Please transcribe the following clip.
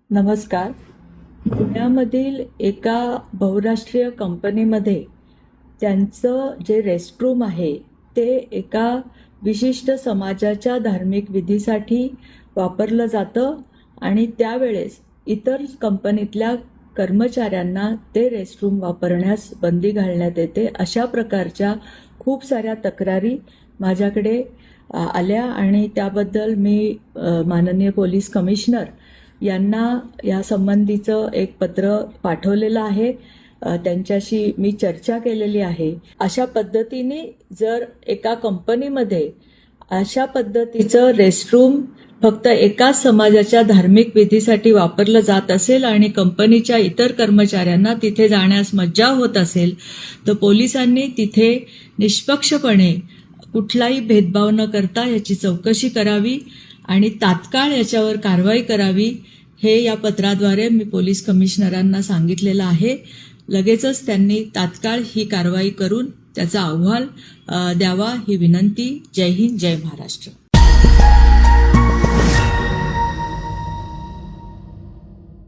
नमस्कार. पुण्यामधील एका बहुराष्ट्रीय कंपनीमध्ये त्यांचं जे रेस्टरूम आहे ते एका विशिष्ट समाजाच्या धार्मिक विधीसाठी वापरलं जातं आणि त्यावेळेस इतर कंपनीतल्या कर्मचाऱ्यांना ते रेस्टरूम वापरण्यास बंदी घालण्यात येते. अशा प्रकारच्या खूप साऱ्या तक्रारी माझ्याकडे आल्या आणि त्याबद्दल मी माननीय पोलीस कमिशनर यांना या संबंधीचं एक पत्र पाठवलेलं आहे. त्यांच्याशी मी चर्चा केलेली आहे. अशा पद्धतीने जर एका कंपनीमध्ये अशा पद्धतीचं रेस्टरूम फक्त एकाच समाजाच्या धार्मिक विधीसाठी वापरलं जात असेल आणि कंपनीच्या इतर कर्मचाऱ्यांना तिथे जाण्यास मज्जाव होत असेल तर पोलिसांनी तिथे निष्पक्षपणे कुठलाही भेदभाव न करता याची चौकशी करावी आणि तात्काळ याच्यावर कारवाई करावी हे या पत्राद्वारे मी पोलीस कमिशनरांना सांगितलेलं आहे. लगेचच त्यांनी तात्काळ ही कारवाई करून त्याचा अहवाल द्यावा ही विनंती. जय हिंद, जय महाराष्ट्र.